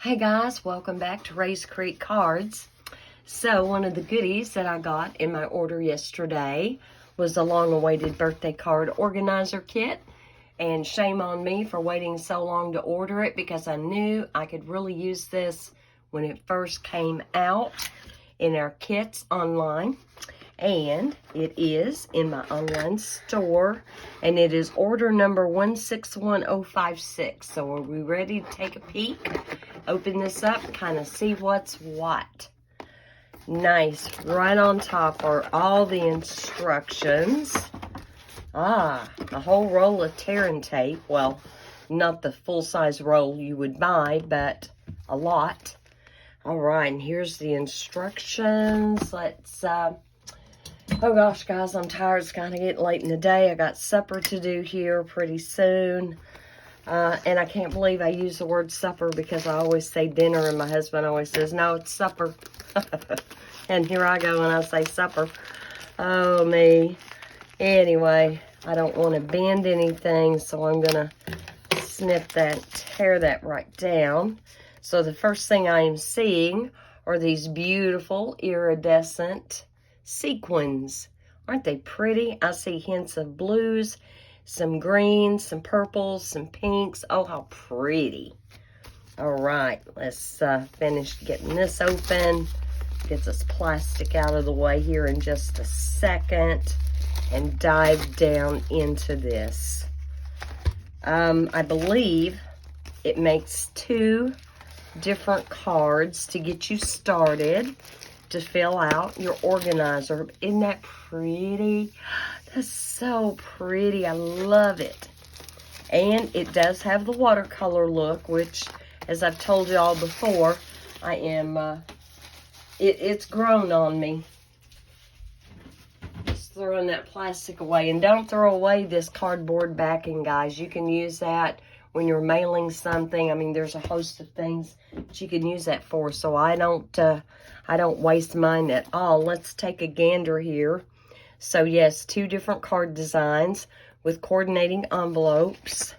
Hey guys, welcome back to Rae's Creek Cards. So one of the goodies that I got in my order yesterday was a long-awaited birthday card organizer kit. And shame on me for waiting so long to order it because I knew I could really use this when it first came out in our kits online. And it is in my online store, and it is order number 161056. So are we ready to take a peek? Open this up, kind of see what's what. Nice. Right on top are all the instructions. A whole roll of tear and tape. Well, not the full-size roll you would buy, but a lot. All right, and here's the instructions. Let's, oh gosh, guys, I'm tired. It's kind of getting late in the day. I got supper to do here pretty soon. And I can't believe I use the word supper because I always say dinner, and my husband always says, no, it's supper. And here I go and I say supper. Oh, me. Anyway, I don't want to bend anything, so I'm going to snip that, tear that right down. So the first thing I am seeing are these beautiful iridescent sequins. Aren't they pretty? I see hints of blues, some greens, some purples, some pinks. Oh, how pretty. All right, let's finish getting this open. Get this plastic out of the way here in just a second and dive down into this. I believe it makes 2 different cards to get you started to fill out your organizer. Isn't that pretty? That's so pretty. I love it. And it does have the watercolor look, which, as I've told y'all before, I am, it's grown on me. Just throwing that plastic away. And don't throw away this cardboard backing, guys. You can use that when you're mailing something. I mean, there's a host of things that you can use that for. So I don't waste mine at all. Let's take a gander here. So yes, 2 different card designs with coordinating envelopes.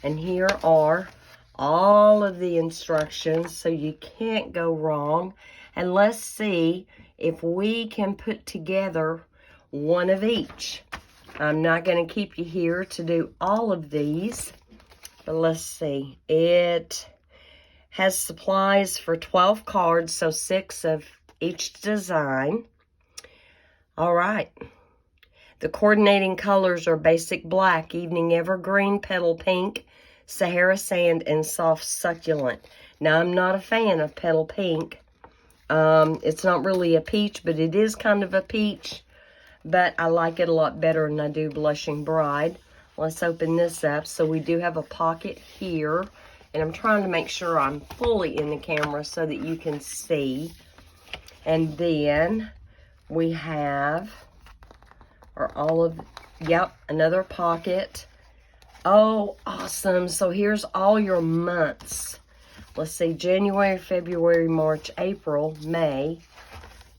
And here are all of the instructions, so you can't go wrong. And let's see if we can put together one of each. I'm not going to keep you here to do all of these, but let's see. It has supplies for 12 cards, so 6 of each design. All right. The coordinating colors are basic black, evening evergreen, petal pink, Sahara sand, and soft succulent. Now, I'm not a fan of petal pink. It's not really a peach, but it is kind of a peach. But I like it a lot better than I do Blushing Bride. Let's open this up. So we do have a pocket here. And I'm trying to make sure I'm fully in the camera so that you can see. And then we have... another pocket. Oh, awesome. So here's all your months. Let's see, January, February, March, April, May,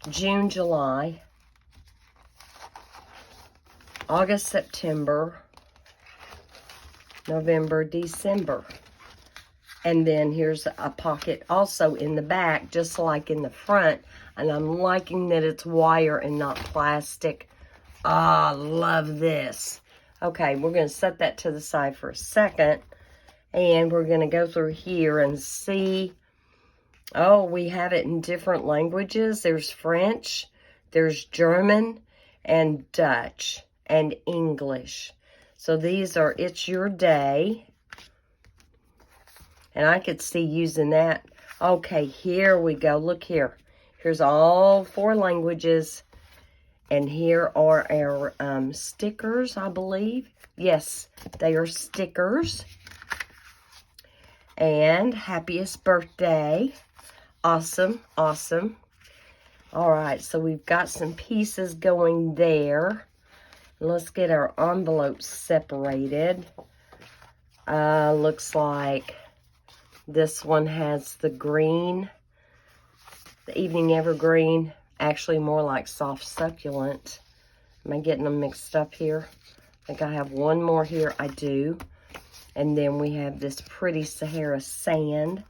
June, July, August, September, November, December. And then here's a pocket also in the back, just like in the front. And I'm liking that it's wire and not plastic. Ah, love this. Okay, we're going to set that to the side for a second. And we're going to go through here and see. Oh, we have it in different languages. There's French, there's German, and Dutch, and English. So these are It's Your Day. And I could see using that. Okay, here we go. Look here. Here's all 4 languages. And here are our stickers, I believe. Yes, they are stickers. And happiest birthday. Awesome, awesome. All right, so we've got some pieces going there. Let's get our envelopes separated. Looks like this one has the green, the evening evergreen. Actually more like soft succulent. Am I getting them mixed up here? I think I have one more here. I do. And then we have this pretty Sahara sand.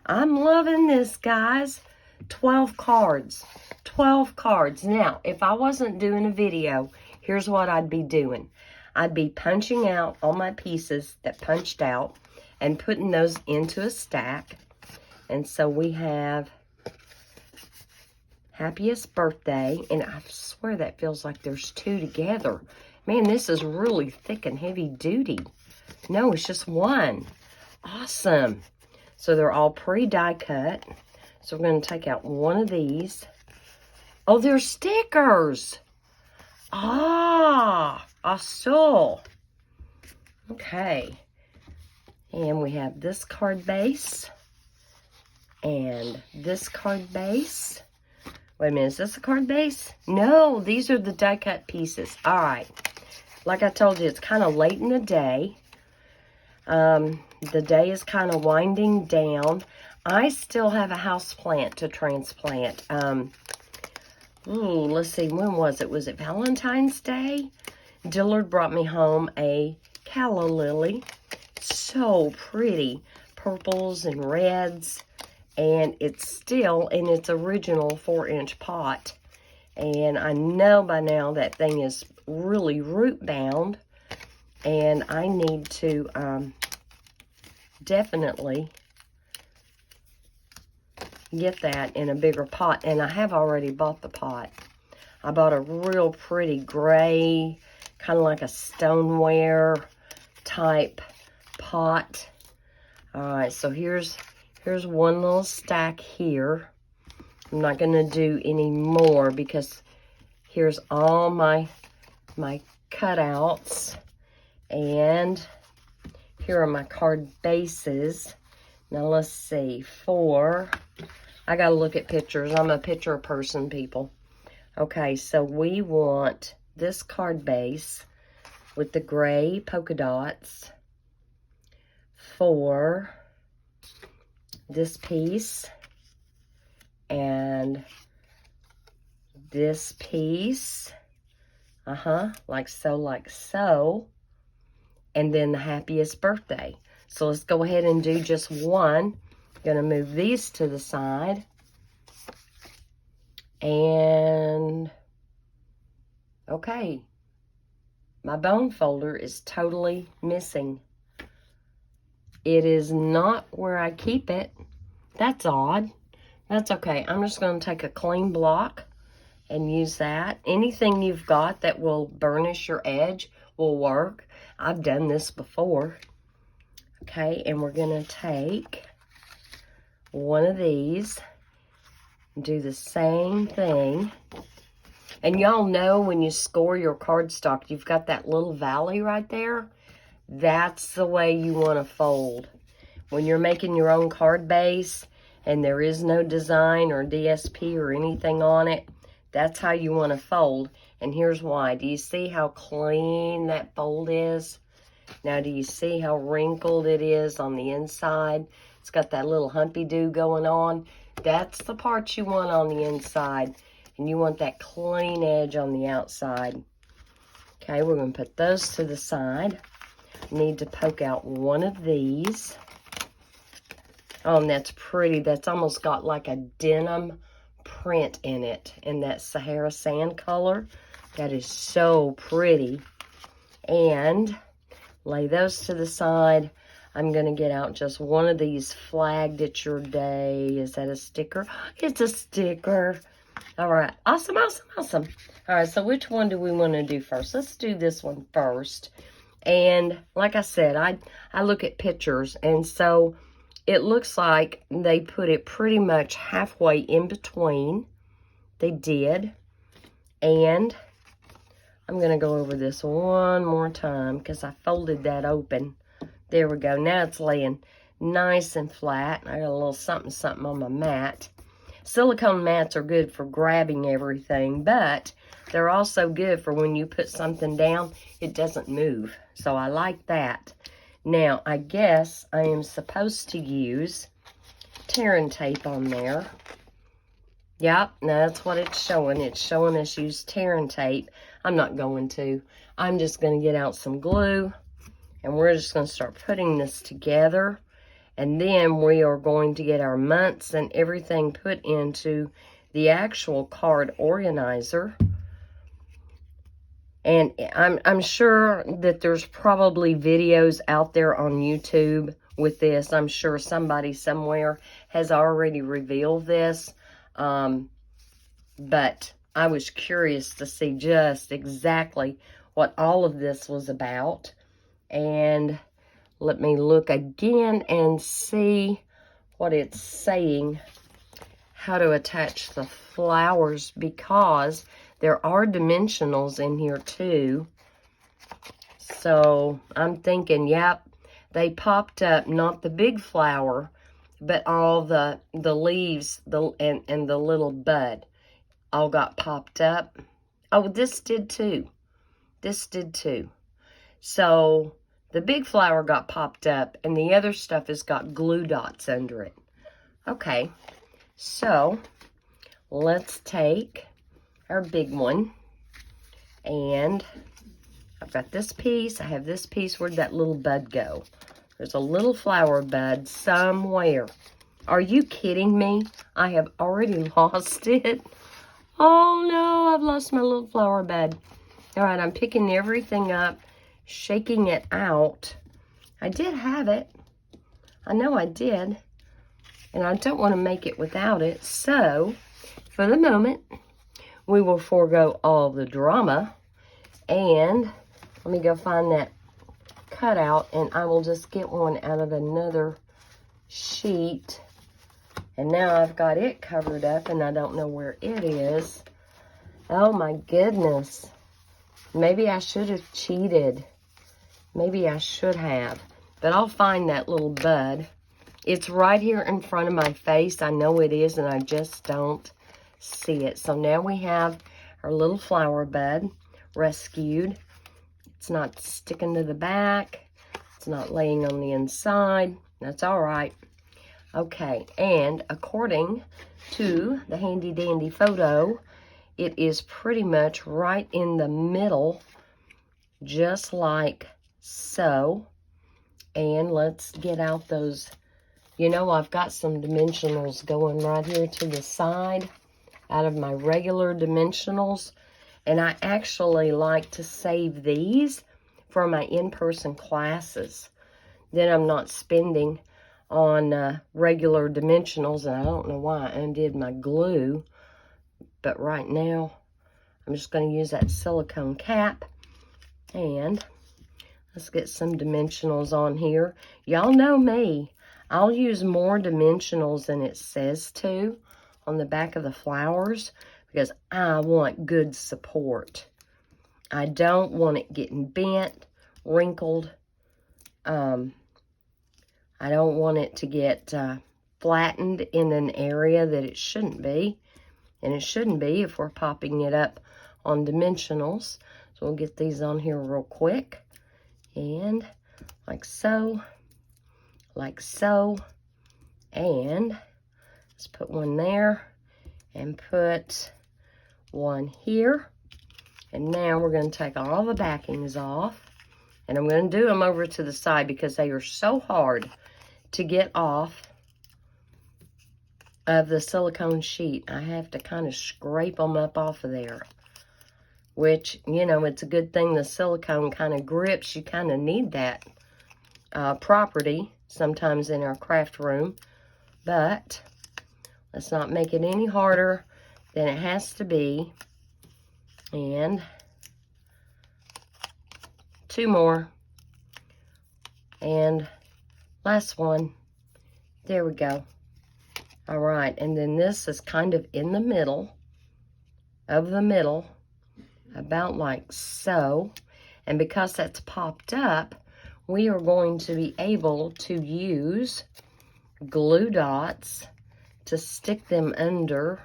I'm loving this, guys. 12 cards. 12 cards. Now, if I wasn't doing a video, here's what I'd be doing. I'd be punching out all my pieces that punched out and putting those into a stack. And so we have Happiest Birthday. And I swear that feels like there's two together. Man, this is really thick and heavy duty. No, it's just one. Awesome. So they're all pre-die cut. So we're going to take out one of these. Oh, they're stickers. Ah, I saw. Okay. And we have this card base. And this card base. Wait a minute, is this a card base? No, these are the die cut pieces. All right. Like I told you, it's kind of late in the day. The day is kind of winding down. I still have a house plant to transplant. Let's see, when was it? Was it Valentine's Day? Dillard brought me home a calla lily. So pretty. Purples and reds. And it's still in its original 4-inch pot. And I know by now that thing is really root bound. And I need to definitely get that in a bigger pot. And I have already bought the pot. I bought a real pretty gray, kind of like a stoneware type pot. All right, so here's one little stack here. I'm not going to do any more because here's all my cutouts. And here are my card bases. Now let's see, I got to look at pictures. I'm a picture person, people. Okay, so we want this card base with the gray polka dots for this piece and this piece. Like so. And then the Happiest Birthday. So let's go ahead and do just one. Going to move these to the side. And, okay. My bone folder is totally missing. It is not where I keep it. That's odd. That's okay. I'm just going to take a clean block and use that. Anything you've got that will burnish your edge will work. I've done this before. Okay, and we're going to take one of these, do the same thing. And y'all know when you score your cardstock, you've got that little valley right there. That's the way you want to fold. When you're making your own card base and there is no design or DSP or anything on it, that's how you want to fold. And here's why. Do you see how clean that fold is? Now, do you see how wrinkled it is on the inside? It's got that little humpy-doo going on. That's the part you want on the inside. And you want that clean edge on the outside. Okay, we're going to put those to the side. Need to poke out one of these. Oh, and that's pretty. That's almost got like a denim print in it, in that Sahara sand color. That is so pretty. And lay those to the side. I'm going to get out just one of these flagged at your day. Is that a sticker? It's a sticker. All right. Awesome, awesome, awesome. All right, so which one do we want to do first? Let's do this one first. And like I said, I look at pictures, and so it looks like they put it pretty much halfway in between. They did. And I'm going to go over this one more time because I folded that open. There we go. Now it's laying nice and flat. I got a little something something on my mat. Silicone mats are good for grabbing everything, but they're also good for when you put something down, it doesn't move. So I like that. Now, I guess I am supposed to use tearing tape on there. Yep, that's what it's showing. It's showing us use tearing tape. I'm not going to. I'm just going to get out some glue, and we're just going to start putting this together. And then we are going to get our months and everything put into the actual card organizer. And I'm sure that there's probably videos out there on YouTube with this. I'm sure somebody somewhere has already revealed this. But I was curious to see just exactly what all of this was about. And let me look again and see what it's saying, how to attach the flowers, because there are dimensionals in here too. So I'm thinking, yep, they popped up, not the big flower, but all the leaves and the little bud all got popped up. Oh, this did too. This did too. So the big flower got popped up and the other stuff has got glue dots under it. Okay, so let's take our big one, and I've got this piece. I have this piece. Where'd that little bud go? There's a little flower bud somewhere. Are you kidding me? I have already lost it. Oh no, I've lost my little flower bud. All right, I'm picking everything up, shaking it out. I did have it. I know I did. And I don't want to make it without it. So, for the moment, we will forego all the drama. And let me go find that cutout, and I will just get one out of another sheet. And now I've got it covered up, and I don't know where it is. Oh my goodness. Maybe I should have cheated. Maybe I should have. But I'll find that little bud. It's right here in front of my face. I know it is, and I just don't see it. So now we have our little flower bud rescued. It's not sticking to the back. It's not laying on the inside. That's all right. Okay, and according to the handy dandy photo, it is pretty much right in the middle, just like so. And let's get out those, you know, I've got some dimensionals going right here to the side out of my regular dimensionals. And I actually like to save these for my in-person classes. Then I'm not spending on regular dimensionals, and I don't know why I undid my glue. But right now, I'm just going to use that silicone cap. And let's get some dimensionals on here. Y'all know me. I'll use more dimensionals than it says to on the back of the flowers because I want good support. I don't want it getting bent, wrinkled. I don't want it to get flattened in an area that it shouldn't be. And it shouldn't be if we're popping it up on dimensionals. So we'll get these on here real quick. And like so. Like so. And let's put one there. And put one here. And now we're going to take all the backings off. And I'm going to do them over to the side because they are so hard to get off of the silicone sheet. I have to kind of scrape them up off of there. Which, you know, it's a good thing the silicone kind of grips. You kind of need that property sometimes in our craft room. But let's not make it any harder than it has to be. And two more. And last one. There we go. All right, and then this is kind of in the middle of the middle, about like so. And because that's popped up, we are going to be able to use glue dots to stick them under.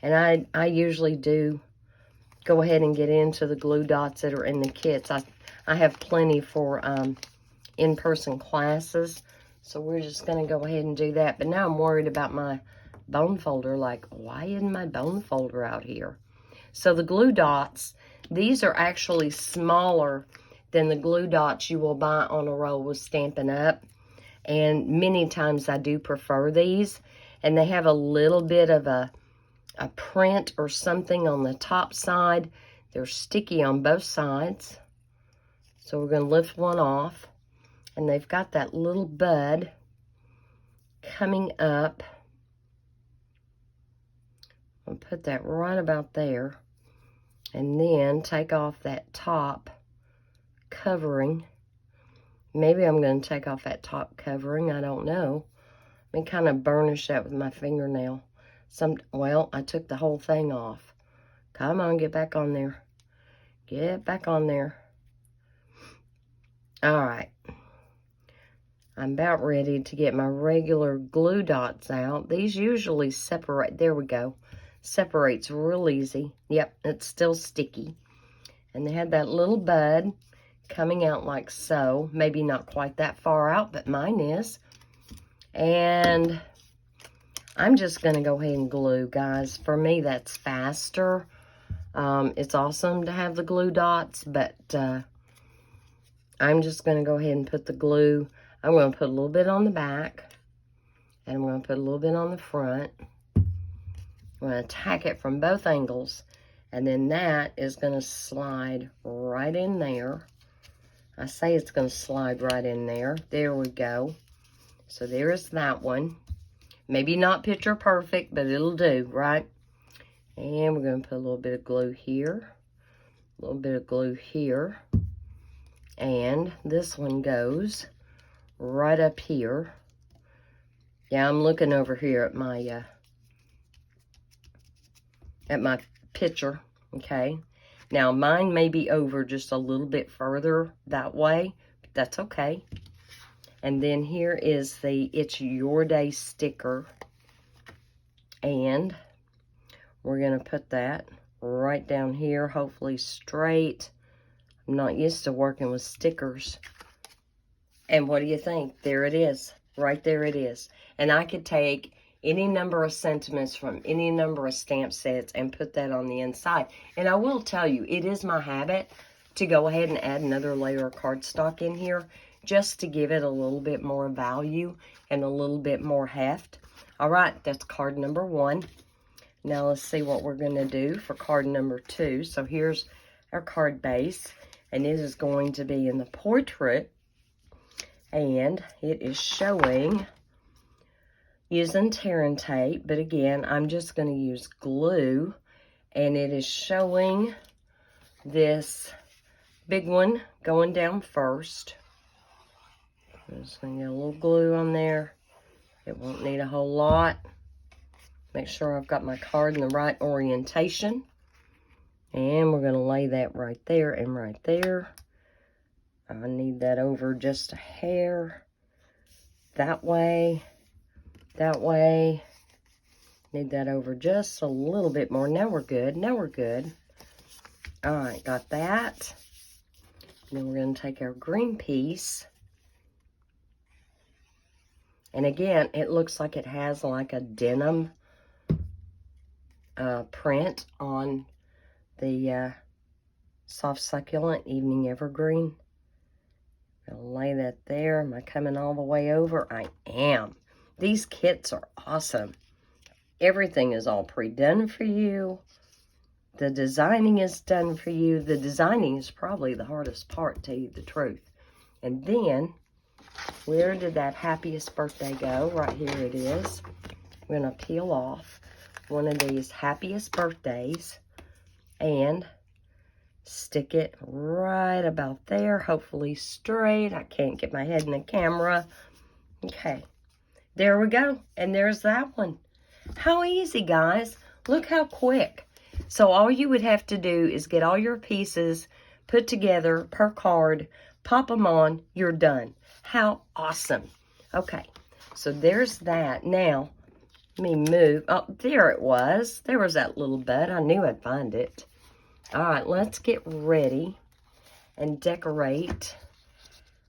And I usually do go ahead and get into the glue dots that are in the kits. I have plenty for in-person classes. So we're just going to go ahead and do that. But now I'm worried about my bone folder. Like, why isn't my bone folder out here? So the glue dots, these are actually smaller than the glue dots you will buy on a roll with Stampin' Up. And many times I do prefer these. And they have a little bit of a print or something on the top side. They're sticky on both sides. So we're going to lift one off. And they've got that little bud coming up. I'll put that right about there. And then take off that top covering. Maybe I'm going to take off that top covering. I don't know. Let me kind of burnish that with my fingernail. Well, I took the whole thing off. Come on, get back on there. Get back on there. All right. I'm about ready to get my regular glue dots out. These usually separate. There we go. Separates real easy. Yep, it's still sticky. And they had that little bud coming out like so. Maybe not quite that far out, but mine is. And I'm just going to go ahead and glue, guys. For me, that's faster. It's awesome to have the glue dots, but I'm just going to go ahead and put the glue. I'm going to put a little bit on the back, and I'm going to put a little bit on the front. I'm going to tack it from both angles, and then that is going to slide right in there. I say it's going to slide right in there. There we go. So there's that one. Maybe not picture perfect, but it'll do, right? And we're going to put a little bit of glue here, a little bit of glue here, and this one goes right up here. Yeah, I'm looking over here at my picture, okay? Now, mine may be over just a little bit further that way, but that's okay. And then here is the It's Your Day sticker. And we're going to put that right down here, hopefully straight. I'm not used to working with stickers. And what do you think? There it is. Right there it is. And I could take any number of sentiments from any number of stamp sets and put that on the inside. And I will tell you, it is my habit to go ahead and add another layer of cardstock in here, just to give it a little bit more value and a little bit more heft. All right, that's card number 1. Now let's see what we're going to do for card number 2. So here's our card base, and it is going to be in the portrait, and it is showing using tear and tape, but again, I'm just going to use glue, and it is showing this big one going down first. I'm just going to get a little glue on there. It won't need a whole lot. Make sure I've got my card in the right orientation. And we're going to lay that right there and right there. I need that over just a hair. That way. That way. Need that over just a little bit more. Now we're good. Now we're good. All right, got that. Then we're going to take our green piece. And again, it looks like it has like a denim print on the Soft Succulent Evening Evergreen. I'll lay that there. Am I coming all the way over? I am. These kits are awesome. Everything is all pre-done for you. The designing is done for you. The designing is probably the hardest part, to tell you the truth. And then, where did that happiest birthday go? Right here it is. I'm going to peel off one of these happiest birthdays and stick it right about there, hopefully straight. I can't get my head in the camera. Okay, there we go. And there's that one. How easy, guys. Look how quick. So all you would have to do is get all your pieces put together per card, pop them on, you're done. How awesome. Okay, so there's that. Now, let me move. Oh, there it was. There was that little bud. I knew I'd find it. All right, let's get ready and decorate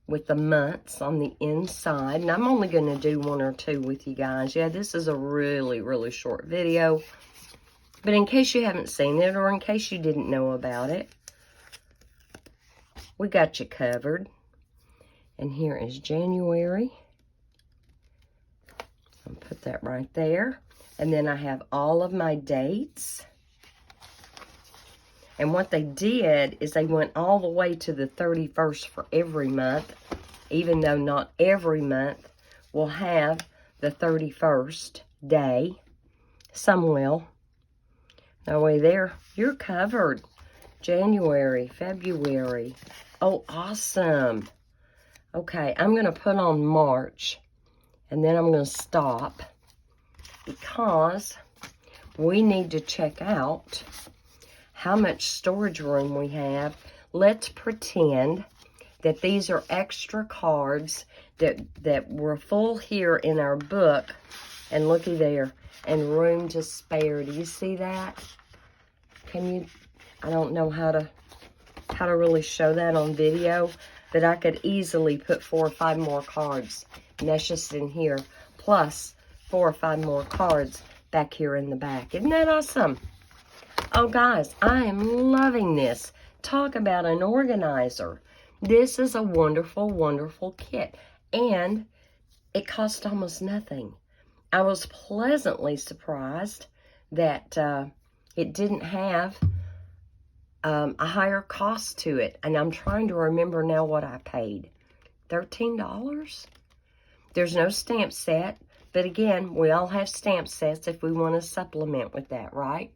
with the months on the inside. And I'm only going to do 1 or 2 with you guys. Yeah, this is a really, really short video. But in case you haven't seen it, or in case you didn't know about it, we got you covered. And here is January. I'll put that right there. And then I have all of my dates. And what they did is they went all the way to the 31st for every month, even though not every month will have the 31st day. Some will. No way there. You're covered. January, February. Oh, awesome. Okay, I'm going to put on March, and then I'm going to stop because we need to check out how much storage room we have. Let's pretend that these are extra cards that were full here in our book. And looky there, and room to spare. Do you see that? Can you, I don't know how to really show that on video, but I could easily put 4 or 5 more cards meshes in here, plus 4 or 5 more cards back here in the back. Isn't that awesome? Oh, guys, I am loving this. Talk about an organizer. This is a wonderful, wonderful kit, and it cost almost nothing. I was pleasantly surprised that it didn't have a higher cost to it. And I'm trying to remember now what I paid. $13? There's no stamp set. But again, we all have stamp sets if we want to supplement with that, right?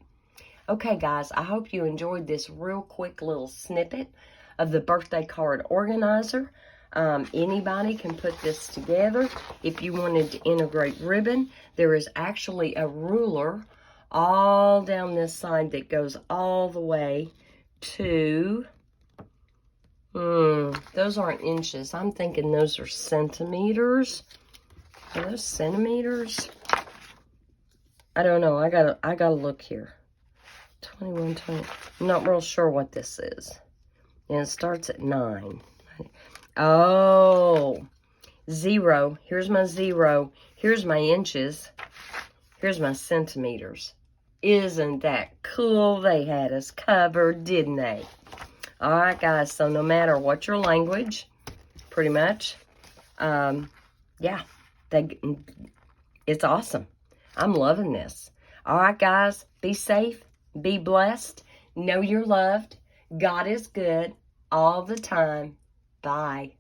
Okay, guys, I hope you enjoyed this real quick little snippet of the birthday card organizer. Anybody can put this together. If you wanted to integrate ribbon, there is actually a ruler all down this side that goes all the way to, those aren't inches. I'm thinking those are centimeters. Are those centimeters? I don't know. I gotta look here. 21, 20. I'm not real sure what this is. And it starts at 9. Oh, 0. Here's my 0. Here's my inches. Here's my centimeters. Isn't that cool? They had us covered, didn't they? All right, guys. So no matter what your language, pretty much, yeah, it's awesome. I'm loving this. All right, guys. Be safe. Be blessed. Know you're loved. God is good all the time. Bye.